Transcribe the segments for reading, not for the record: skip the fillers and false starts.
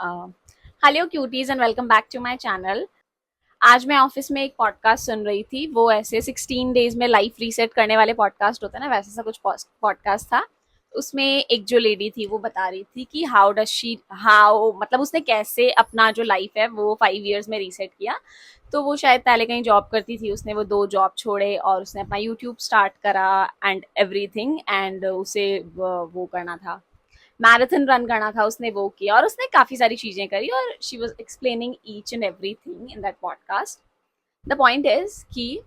Hello cuties and welcome back to my channel. आज मैं office में एक पॉडकास्ट सुन रही थी। वो ऐसे 16 डेज में लाइफ रीसेट करने वाले पॉडकास्ट होता है ना, वैसे सा कुछ पॉडकास्ट था। उसमें एक जो लेडी थी वो बता रही थी कि हाउ मतलब उसने कैसे अपना जो लाइफ है वो 5 years में रीसेट किया। तो वो शायद पहले कहीं जॉब करती थी, उसने वो 2 जॉब छोड़े और उसने अपना यूट्यूब स्टार्ट करा एंड एवरीथिंग। एंड उसे वो करना था, मैराथन रन करना था, उसने वो किया और उसने काफी सारी चीजें करी और she was explaining each and everything in that podcast. The point is कि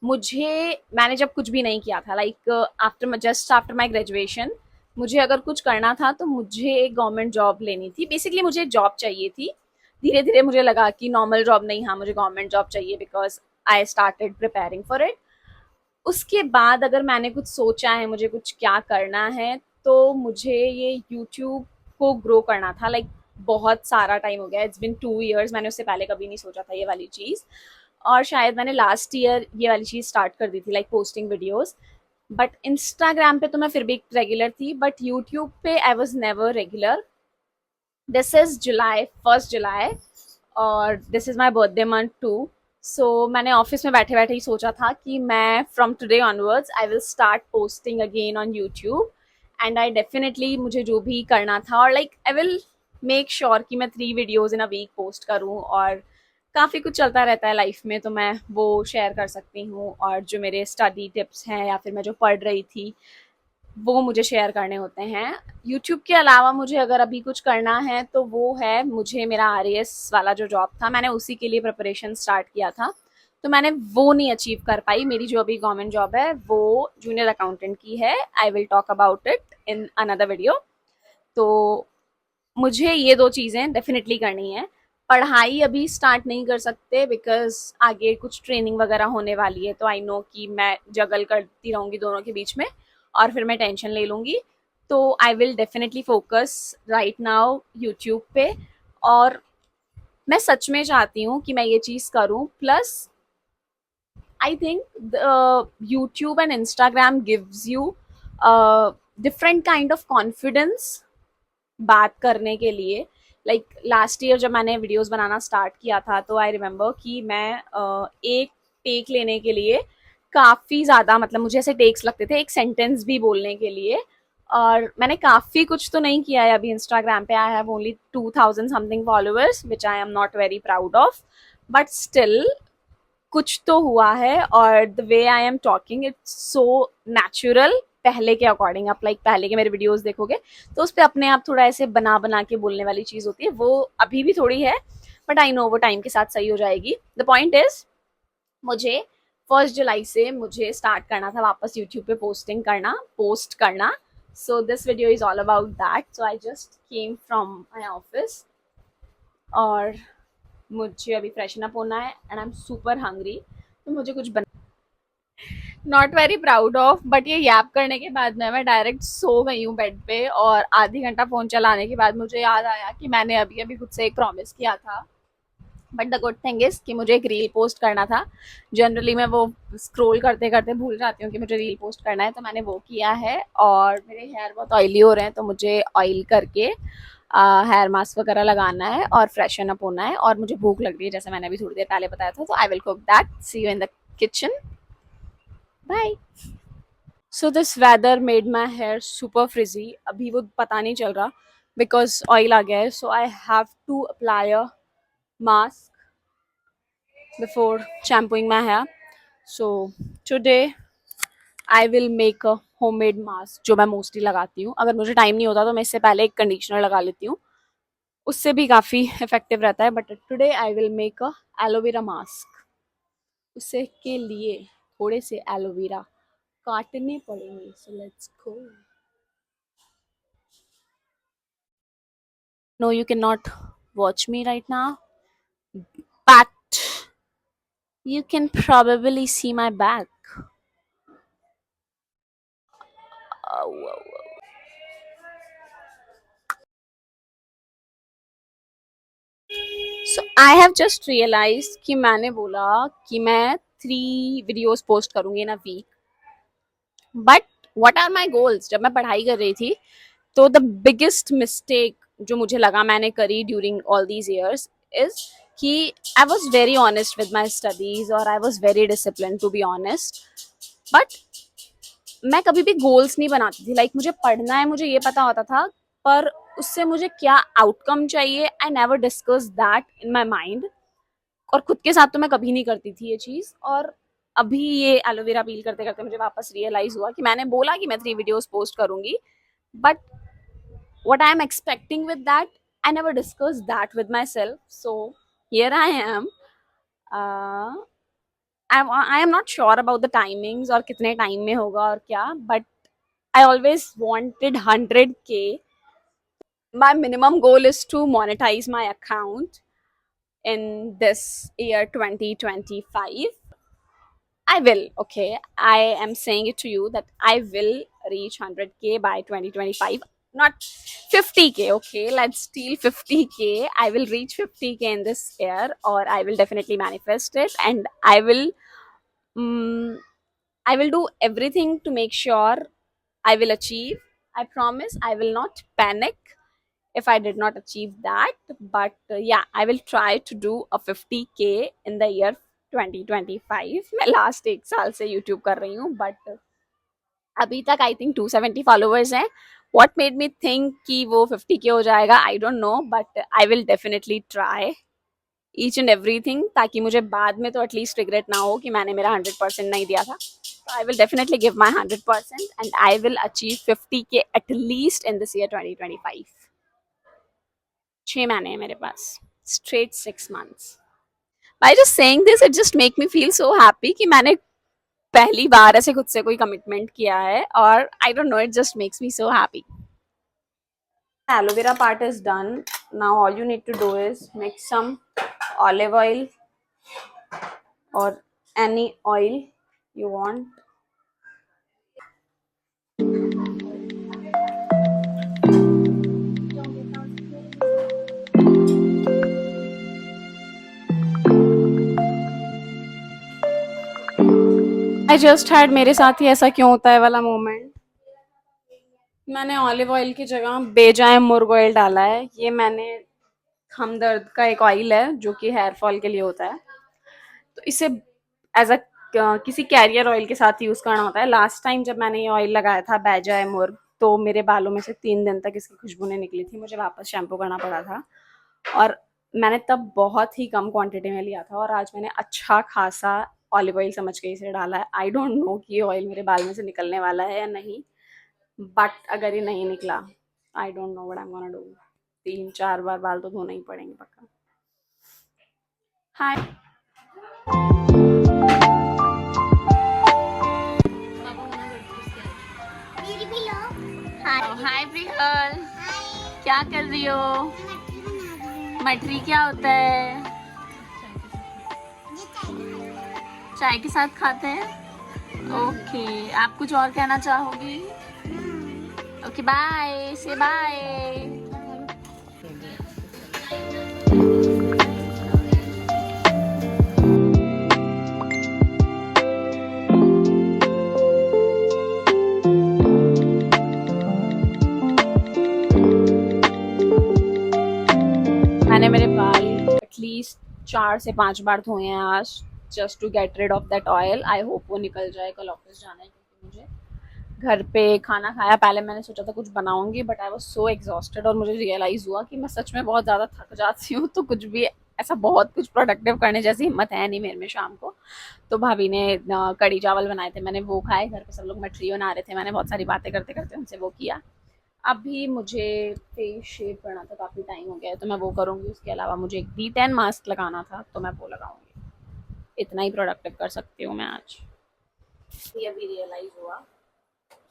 मैंने जब कुछ भी नहीं किया था, लाइक आफ्टर माई ग्रेजुएशन, मुझे अगर कुछ करना था तो मुझे एक गवर्नमेंट जॉब लेनी थी। बेसिकली मुझे एक जॉब चाहिए थी। धीरे धीरे मुझे लगा कि नॉर्मल जॉब नहीं, हाँ मुझे गवर्नमेंट जॉब चाहिए, because I started preparing for it. उसके बाद अगर मैंने कुछ सोचा है मुझे कुछ क्या करना है, तो मुझे ये यूट्यूब को ग्रो करना था। लाइक बहुत सारा टाइम हो गया, इट्स बिन 2 years, मैंने उससे पहले कभी नहीं सोचा था ये वाली चीज़। और शायद मैंने लास्ट ईयर ये वाली चीज़ स्टार्ट कर दी थी, like posting videos. But Instagram पे तो मैं फिर भी रेगुलर थी, बट यूट्यूब पे I was never regular. This is July, 1st July, और this is my birthday month too. So मैंने ऑफिस में बैठे बैठे ही सोचा था कि मैं from today onwards I will start posting again on YouTube. And I definitely मुझे जो भी करना था, और like I will make sure कि मैं 3 videos in a week post करूँ। और काफ़ी कुछ चलता रहता है लाइफ में, तो मैं वो शेयर कर सकती हूँ। और जो मेरे स्टडी टिप्स हैं या फिर मैं जो पढ़ रही थी वो मुझे शेयर करने होते हैं। यूट्यूब के अलावा मुझे अगर अभी कुछ करना है तो वो है, मुझे मेरा आरएएस वाला जो जॉब था मैंने उसी के लिए प्रिपरेशन स्टार्ट किया था, तो मैंने वो नहीं अचीव कर पाई। मेरी जो अभी गवर्नमेंट जॉब है वो जूनियर अकाउंटेंट की है। I will talk about it in another video. तो मुझे ये 2 चीज़ें डेफिनेटली करनी है। पढ़ाई अभी स्टार्ट नहीं कर सकते बिकॉज आगे कुछ ट्रेनिंग वगैरह होने वाली है, तो आई नो कि मैं जगल करती रहूँगी दोनों के बीच में और फिर मैं टेंशन ले लूँगी। तो I will definitely focus right now YouTube पे। और मैं सच में चाहती हूँ कि मैं ये चीज़ करूँ। Plus I think YouTube and Instagram gives you different kind of confidence बात करने के लिए। लाइक लास्ट ईयर जब मैंने वीडियोस बनाना स्टार्ट किया था, तो आई रिमेम्बर कि मैं एक टेक लेने के लिए काफ़ी ज़्यादा, मतलब मुझे ऐसे टेक्स लगते थे एक सेंटेंस भी बोलने के लिए। और मैंने काफ़ी कुछ तो नहीं किया है अभी इंस्टाग्राम पे। I have only 2000 something followers which I am not very proud of, but still कुछ तो हुआ है। और the way I am talking it's so natural. पहले के अकॉर्डिंग, आप लाइक पहले के मेरे वीडियोस देखोगे तो उस पर अपने आप थोड़ा ऐसे बना बना के बोलने वाली चीज होती है, वो अभी भी थोड़ी है, बट आई नो वो टाइम के साथ सही हो जाएगी। द पॉइंट इज, मुझे 1st जुलाई से मुझे स्टार्ट करना था वापस यूट्यूब पे पोस्ट करना। So this video is all about that. So I just came from my office और मुझे अभी फ्रेशन अप होना है and I am super hungry. तो मुझे कुछ not very proud of, but ये याप करने के बाद में मैं डायरेक्ट सो गई हूँ बेड पे। और आधी घंटा फोन चलाने के बाद मुझे याद आया कि मैंने अभी अभी खुद से एक प्रॉमिस किया था। But the good thing is कि मुझे एक रील पोस्ट करना था। जनरली मैं वो स्क्रोल करते करते भूल जाती हूँ कि मुझे रील पोस्ट करना है, तो मैंने वो किया है। और मेरे हेयर बहुत ऑयली हो रहे हैं, तो मुझे ऑयल करके हेयर मास्क वगैरह लगाना है और फ्रेशन अप होना है। और मुझे भूख लग रही है, जैसे मैंने अभी थोड़ी देर पहले बताया था। तो I will cook that, see you in the kitchen, bye. So this weather made my hair super frizzy. अभी वो पता नहीं चल रहा बिकॉज ऑयल आ गया है। So I have to apply a mask before shampooing my hair. So today I will make a homemade mask, जो मैं मोस्टली लगाती हूँ। अगर मुझे टाइम नहीं होता तो मैं इससे पहले एक कंडीशनर लगा लेती हूँ, उससे भी काफ़ी इफेक्टिव रहता है। But today I will make a aloe vera mask. उससे के लिए थोड़े से एलोवेरा काटने पड़ेंगे। So let's go. No, you cannot watch me right now, but you can probably see my back. So I have just realized कि मैंने बोला कि मैं 3 videos पोस्ट करूंगी in a week. But what are my goals? जब मैं पढ़ाई कर रही थी तो द बिगेस्ट मिस्टेक जो मुझे लगा मैंने करी during all these years is कि I was very honest with my studies और I was very discipline to be honest. But मैं कभी भी गोल्स नहीं बनाती थी. मुझे पढ़ना है, मुझे ये पता होता था, पर उससे मुझे क्या आउटकम चाहिए I never discuss that in my mind. और खुद के साथ तो मैं कभी नहीं करती थी ये चीज़. और अभी ये एलोवेरा पील करते करते मुझे वापस रियलाइज हुआ कि मैंने बोला कि मैं 3 वीडियोस पोस्ट करूंगी, but what I'm expecting with that, I never discussed that with myself. So here I am. uh, I am not sure about the timings और कितने time में होगा और क्या, but I always wanted 100K. My minimum goal is to monetize my account in this year 2025. I will, okay. I am saying it to you that I will reach 100K by 2025. Not 50K, okay. Let's steal 50K. I will reach 50K in this year, or I will definitely manifest it, and um, I will do everything to make sure I will achieve. I promise I will not panic if I did not achieve that. But yeah, I will try to do a 50K in the year 2025. मैं last 1 साल से YouTube कर रही हूँ, but अभी तक I think 270 followers हैं. What made me think कि वो 50K हो जाएगा, I don't know, but I will definitely try each and everything, ताकि मुझे बाद में तो एटलीस्ट रिग्रेट ना हो कि मैंने मेरा 100% नहीं दिया था. So I will definitely give my 100% and I will achieve 50K at least in this year 2025. 6 महीने हैं मेरे पास, straight 6 months. By just saying this, it just make me feel so happy कि मैंने पहली बार ऐसे खुद से कोई कमिटमेंट किया है, और I don't know, it just makes me so happy. Aloe vera part is done. Now all you need to do is mix some olive oil or any oil you want. I just had मेरे साथ ही ऐसा क्यों होता है वाला moment. मैंने olive oil की जगह बेजाय मुर्ग ऑयल डाला है. ये मैंने हमदर्द का एक ऑयल है जो कि हेयर फॉल के लिए होता है, तो इसे एज अ किसी कैरियर ऑयल के साथ यूज़ करना होता है. लास्ट टाइम जब मैंने ये ऑयल लगाया था बेजाय मुर्ग, तो मेरे बालों में से 3 दिन तक इसकी खुशबू नहीं निकली थी. मुझे वापस शैम्पू करना पड़ा था, और मैंने तब बहुत ही कम क्वांटिटी में लिया था, और आज मैंने अच्छा खासा ऑलिव ऑयल समझ के इसे डाला है. आई डोंट नो कि ये ऑयल मेरे बाल में से निकलने वाला है या नहीं, बट अगर ये नहीं निकला, I don't know what I am gonna do. 3-4 बार बाल तो धोना ही पड़ेंगे पक्का. हाय. हाय प्रिहल, क्या कर रही हो? मटरी क्या होता है? चाय के साथ खाते हैं. ओके, आप कुछ और कहना चाहोगी? Okay, bye. Say bye. मैंने मेरे बाल एटलीस्ट 4 से 5 बार धोए हैं आज, just to get rid of that oil. I hope वो निकल जाए. कल ऑफिस जाना है, क्योंकि मुझे घर पे खाना खाया. पहले मैंने सोचा था कुछ बनाऊंगी, but I was so exhausted, और मुझे रियलाइज़ हुआ कि मैं सच में बहुत ज़्यादा थक जाती हूँ, तो कुछ भी ऐसा बहुत कुछ प्रोडक्टिव करने जैसी हिम्मत है नहीं मेरे में शाम को. तो भाभी ने कड़ी चावल बनाए थे, मैंने वो खाए. घर पे सब लोग मठरी बना रहे थे, मैंने बहुत सारी बातें करते करते उनसे वो किया. अभी मुझे फेस शेव करना था, काफ़ी टाइम हो गया है, तो मैं वो करूँगी. उसके अलावा मुझे एक D10 मास्क लगाना था, तो मैं वो लगाऊंगी. इतना ही प्रोडक्टिव कर सकती हूँ मैं आज. ये अभी रियलाइज़ हुआ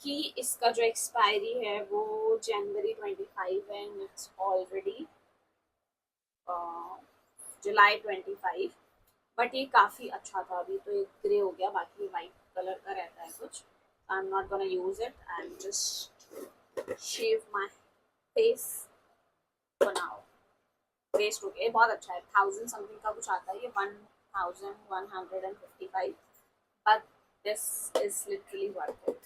कि इसका जो एक्सपायरी है वो जनवरी 25 है, and it's already July 25. But ये काफ़ी अच्छा था. अभी तो ये ग्रे हो गया, बाकी वाइट कलर का रहता है कुछ. I am not gonna use it. I am just shave my face for now. Waste हो गया. बहुत अच्छा है. 1000 समथिंग का कुछ आता है, ये 1155, but this is literally worth it.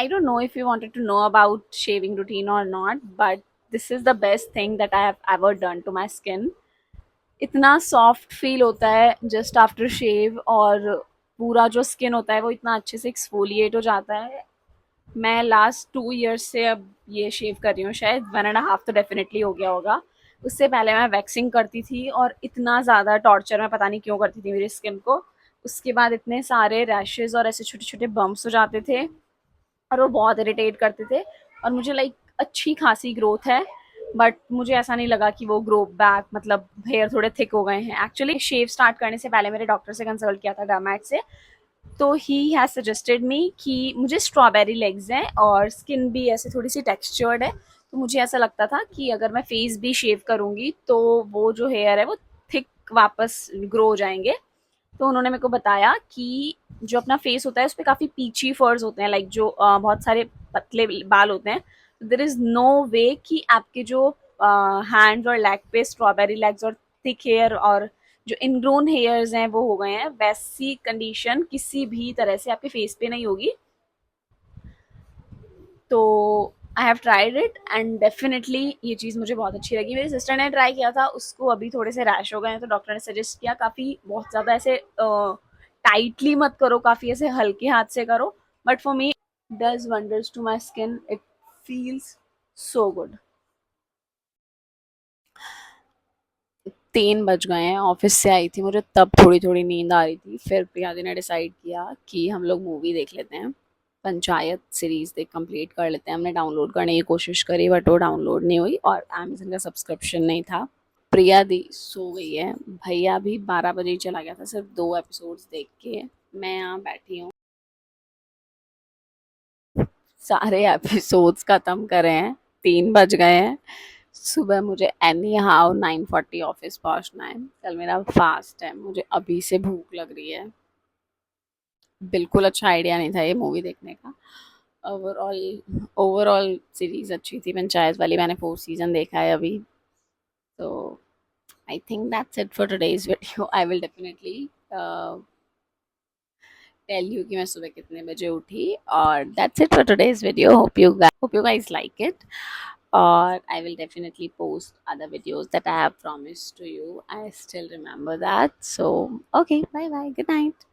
I don't know if you wanted to know about shaving routine or not, but this is the best thing that I have ever done to my skin. इतना soft feel होता है just after shave, और पूरा जो skin होता है वो इतना अच्छे से एक्सफोलिएट हो जाता है. मैं लास्ट 2 ईयर्स से अब ये शेव कर रही हूँ, शायद 1.5 तो डेफिनेटली हो गया होगा. उससे पहले मैं वैक्सिंग करती थी और इतना ज़्यादा टॉर्चर मैं पता नहीं क्यों करती थी मेरी स्किन को. उसके बाद इतने सारे रैशेज़ और ऐसे छोटे छोटे बम्प्स हो जाते थे और वो बहुत इरिटेट करते थे. और मुझे लाइक अच्छी खासी ग्रोथ है, बट मुझे ऐसा नहीं लगा कि वो ग्रो बैक, मतलब हेयर थोड़े थिक हो गए हैं. एक्चुअली शेव स्टार्ट करने से पहले मेरे डॉक्टर से कंसल्ट किया था, डर्मैट से. तो ही हैज़ सजेस्टेड मी कि मुझे स्ट्रॉबेरी लेग्स हैं और स्किन भी ऐसे थोड़ी सी टेक्सचर्ड है. तो मुझे ऐसा लगता था कि अगर मैं फेस भी शेव करूँगी तो वो जो हेयर है वो थिक वापस ग्रो हो जाएंगे. तो उन्होंने मेरे को बताया कि जो अपना फेस होता है उस पर काफ़ी पीची फर्स होते हैं, लाइक जो बहुत सारे पतले बाल होते हैं. देर इज़ नो वे कि आपके जो हैंड्स और लेग पे स्ट्रॉबेरी लेग्स और थिक हेयर और जो इनग्रोन हेयर्स हैं वो हो गए हैं, वैसी कंडीशन किसी भी तरह से आपके फेस पे नहीं होगी. तो I have tried it and definitely ये चीज़ मुझे बहुत अच्छी लगी. मेरी सिस्टर ने ट्राई किया था, उसको अभी थोड़े से रैश हो गए हैं, तो डॉक्टर ने सजेस्ट किया काफ़ी बहुत ज़्यादा ऐसे टाइटली मत करो, काफ़ी ऐसे हल्के हाथ से करो. But for me does wonders to my skin, it feels so good. 3 बज गए हैं, ऑफिस से आई थी, मुझे तब थोड़ी थोड़ी नींद आ रही थी. फिर प्रिया दी ने डिसाइड किया कि हम लोग मूवी देख लेते हैं, पंचायत सीरीज देख कंप्लीट कर लेते हैं. हमने डाउनलोड करने की कोशिश करी बट वो डाउनलोड नहीं हुई और अमेजन का सब्सक्रिप्शन नहीं था. प्रिया दी सो गई है, भैया भी 12 बजे ही चला गया था सिर्फ 2 एपिसोड्स देख के. मैं यहाँ बैठी हूँ, सारे एपिसोड्स खत्म करे हैं. 3 बज गए हैं. सुबह मुझे एनी हाउ 9:40 ऑफिस पहुंचना है. कल मेरा फास्ट है, मुझे अभी से भूख लग रही है. बिल्कुल अच्छा आइडिया नहीं था ये मूवी देखने का. ओवरऑल ओवरऑल सीरीज अच्छी थी पंचायत वाली, मैंने 4 सीजन देखा है अभी. तो I think that's it for today's video. I will definitely tell you कि मैं सुबह कितने बजे उठी. और that's it for today's video. Hope you guys like it. Or I will definitely post other videos that I have promised to you. I still remember that. So, okay, bye bye. Good night.